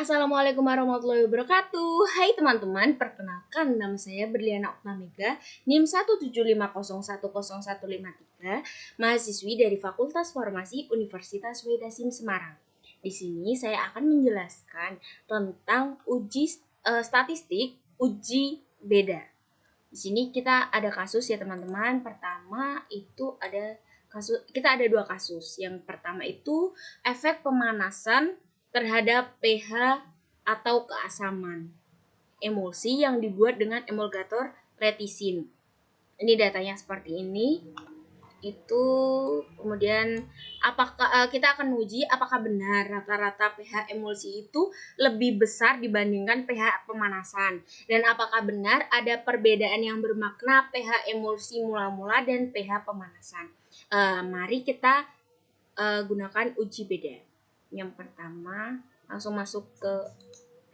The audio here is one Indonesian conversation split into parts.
Assalamualaikum warahmatullahi wabarakatuh. Hai teman-teman, perkenalkan nama saya Berliana Oktamega, NIM 175010153, mahasiswi dari Fakultas Farmasi Universitas Wedasim Semarang. Di sini saya akan menjelaskan tentang statistik uji beda. Di sini kita ada kasus ya teman-teman. Pertama itu kita ada dua kasus. Yang pertama itu efek pemanasan terhadap pH atau keasaman emulsi yang dibuat dengan emulgator retisin. Ini datanya seperti ini. Itu kemudian kita akan uji apakah benar rata-rata pH emulsi itu lebih besar dibandingkan pH pemanasan, dan apakah benar ada perbedaan yang bermakna pH emulsi mula-mula dan pH pemanasan. Mari kita gunakan uji beda. Yang pertama langsung masuk ke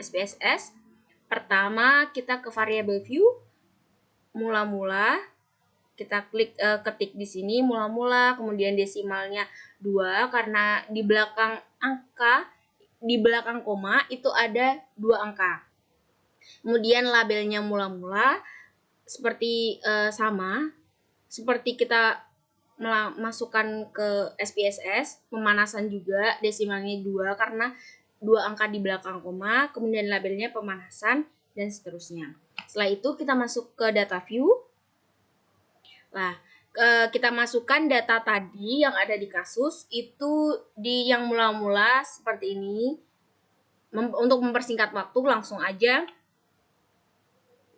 SPSS. Pertama kita ke variable view mula-mula. Kita ketik di sini mula-mula, kemudian desimalnya 2 karena di belakang koma itu ada 2 angka. Kemudian labelnya mula-mula seperti seperti kita masukkan ke SPSS, pemanasan juga desimalnya 2 karena 2 angka di belakang koma, kemudian labelnya pemanasan dan seterusnya. Setelah itu kita masuk ke data view. Nah, kita masukkan data tadi yang ada di kasus itu di yang mula-mula seperti ini. Untuk mempersingkat waktu langsung aja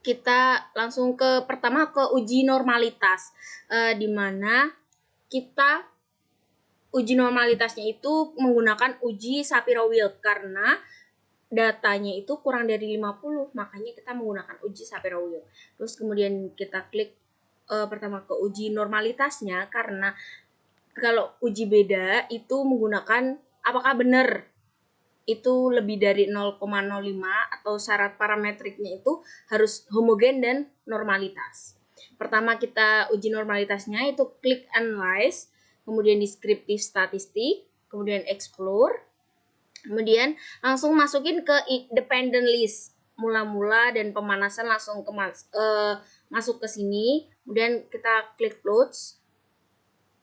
kita langsung pertama ke uji normalitas, di mana kita uji normalitasnya itu menggunakan uji Shapiro-Wilk karena datanya itu kurang dari 50, makanya kita menggunakan uji Shapiro-Wilk. Terus kemudian kita klik pertama ke uji normalitasnya, karena kalau uji beda itu menggunakan apakah benar itu lebih dari 0,05 atau syarat parametriknya itu harus homogen dan normalitas. Pertama kita uji normalitasnya itu klik analyze, kemudian descriptive statistik, kemudian explore, kemudian langsung masukin ke dependent list mula-mula dan pemanasan langsung masuk ke sini. Kemudian kita klik plots,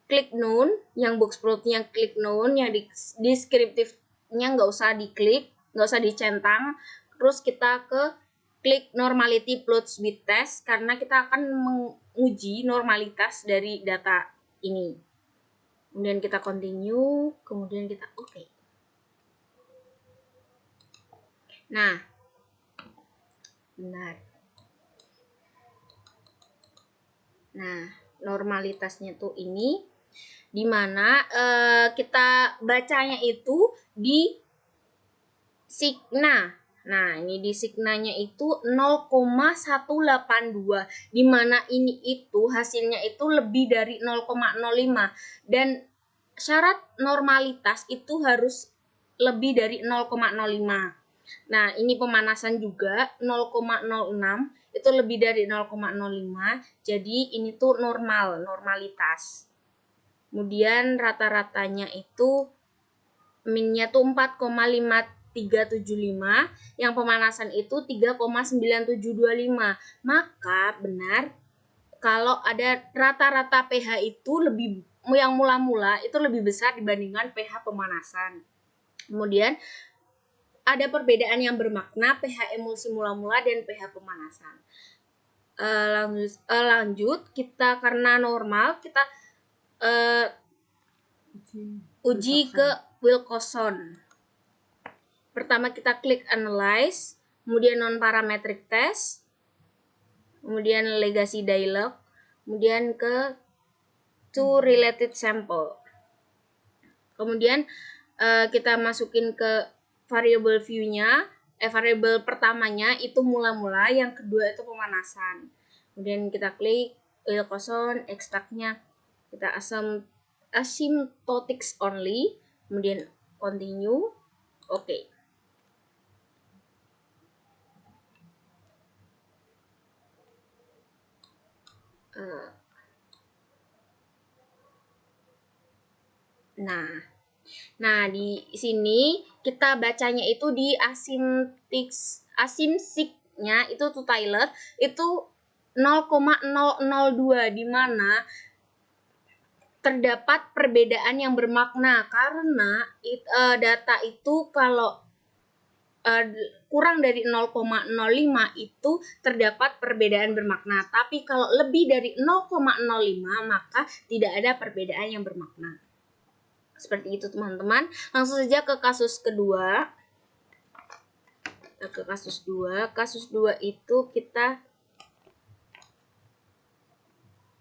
klik none, yang box plotnya klik none, yang deskriptifnya nggak usah diklik, nggak usah dicentang. Terus kita ke klik normality plots with test karena kita akan menguji normalitas dari data ini. Kemudian kita continue, kemudian kita oke. Nah, benar. Nah, normalitasnya tuh ini, dimana kita bacanya itu di signa. Nah, ini di signanya itu 0,182, dimana ini itu hasilnya itu lebih dari 0,05, dan syarat normalitas itu harus lebih dari 0,05. Nah, ini pemanasan juga 0,06, itu lebih dari 0,05, jadi ini tuh normalitas. Kemudian rata-ratanya itu minnya tuh 4,5375, yang pemanasan itu 3,9725. Maka benar kalau ada rata-rata pH itu yang mula-mula itu lebih besar dibandingkan pH pemanasan. Kemudian ada perbedaan yang bermakna pH emulsi mula-mula dan pH pemanasan. Lanjut kita karena normal kita uji ke Wilcoxon. Pertama kita klik analyze, kemudian non parametric test, kemudian legacy dialog, kemudian ke to related sample. Kemudian kita masukin ke variable view-nya, variable pertamanya itu mula-mula, yang kedua itu pemanasan. Kemudian kita klik Wilcoxon, ekstraknya kita asymptotics only, kemudian continue, oke. Nah, Nah, di sini kita bacanya itu di asimsiknya itu to Tyler itu 0,002, di mana terdapat perbedaan yang bermakna karena data itu kalau kurang dari 0,05 itu terdapat perbedaan bermakna. Tapi kalau lebih dari 0,05 maka tidak ada perbedaan yang bermakna. Seperti itu teman-teman. Langsung saja ke kasus kedua. Kasus 2 itu kita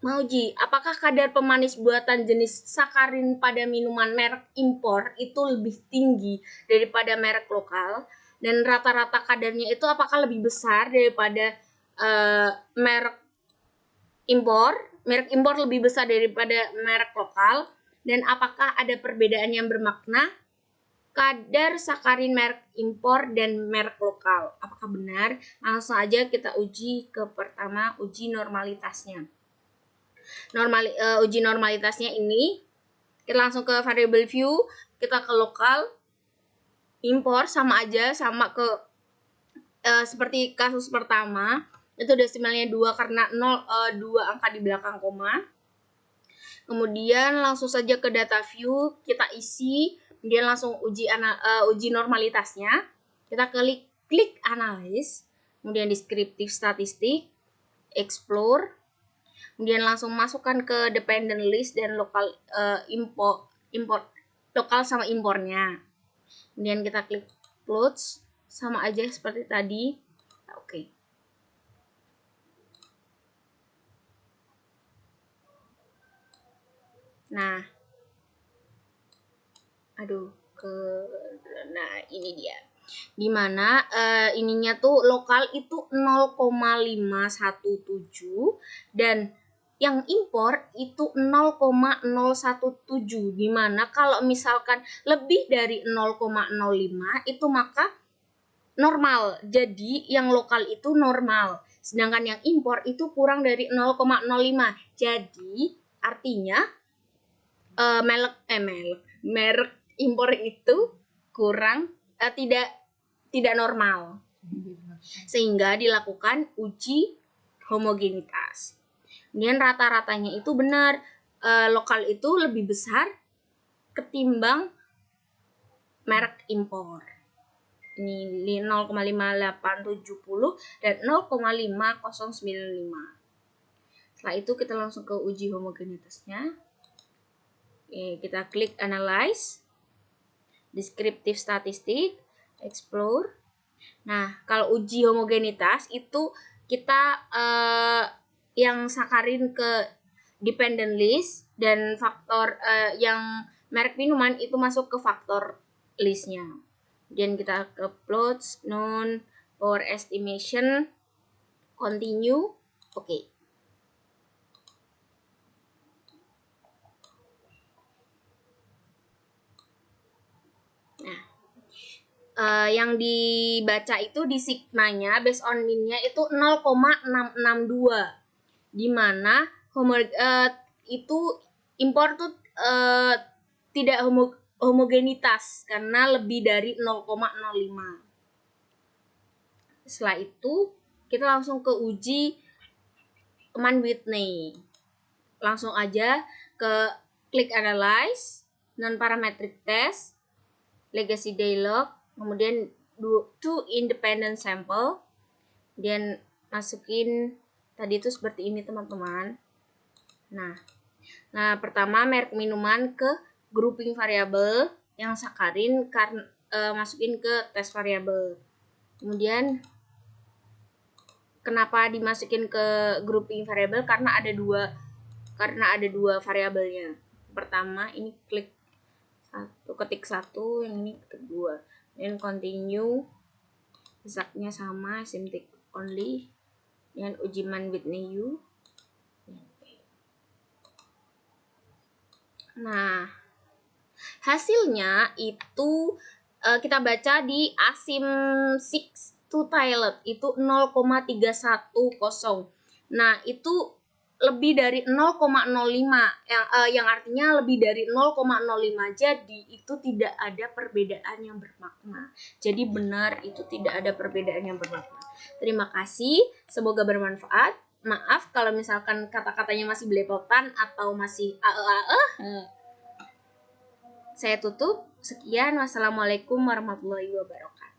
mau uji apakah kadar pemanis buatan jenis sakarin pada minuman merek impor itu lebih tinggi daripada merek lokal, dan rata-rata kadarnya itu apakah lebih besar daripada merek impor lebih besar daripada merek lokal, dan apakah ada perbedaan yang bermakna kadar sakarin merek impor dan merek lokal. Apakah benar? Langsung aja kita uji ke pertama, uji normalitasnya. Uji normalitasnya ini kita langsung ke variable view, kita ke lokal, impor sama aja, sama ke seperti kasus pertama, itu desimalnya 2 karena 2 angka di belakang koma. Kemudian langsung saja ke data view, kita isi, kemudian langsung uji normalitasnya. Kita klik analyze, kemudian descriptive statistik, explore, kemudian langsung masukkan ke dependent list dan lokal import lokal sama impornya. Kemudian kita klik close, sama aja seperti tadi. Oke. Nah, ini dia. Dimana ininya tuh lokal itu 0,517 dan yang impor itu 0,017, dimana kalau misalkan lebih dari 0,05 itu maka normal, jadi yang lokal itu normal, sedangkan yang impor itu kurang dari 0,05, jadi artinya merek impor itu kurang tidak normal, sehingga dilakukan uji homogenitas. Kemudian rata-ratanya itu benar, lokal itu lebih besar ketimbang merek impor. Ini 0,5870 dan 0,5095. Setelah itu kita langsung ke uji homogenitasnya. Kita klik analyze, descriptive statistik, explore. Nah, kalau uji homogenitas itu kita yang sakarin ke dependent list dan faktor yang merek minuman itu masuk ke faktor listnya. Kemudian kita ke plots, known, power estimation, continue, oke. Yang dibaca itu di sigmanya based on mean-nya itu 0,662, dimana itu impor tuh tidak homogenitas karena lebih dari 0,05. Setelah itu kita langsung ke uji Mann-Whitney. Langsung aja ke klik analyze, non parametric test, legacy dialog, kemudian two independent sample, dan masukin tadi itu seperti ini teman-teman. Nah pertama merek minuman ke grouping variabel, yang sakarin masukin ke test variabel. Kemudian kenapa dimasukin ke grouping variabel? Karena ada dua variabelnya. Pertama ini ketik 1, yang ini ketik 2. Dan continue, exactnya sama, syntax only, dan uji Mann-Whitney U. Nah, hasilnya itu kita baca di asim6 to Tyler itu 0,310. Nah, itu lebih dari 0,05 yang artinya lebih dari 0,05. Jadi itu tidak ada perbedaan yang bermakna. Jadi benar itu tidak ada perbedaan yang bermakna. Terima kasih, semoga bermanfaat. Maaf kalau misalkan kata-katanya masih belepotan atau masih Saya tutup. Sekian, wassalamualaikum warahmatullahi wabarakatuh.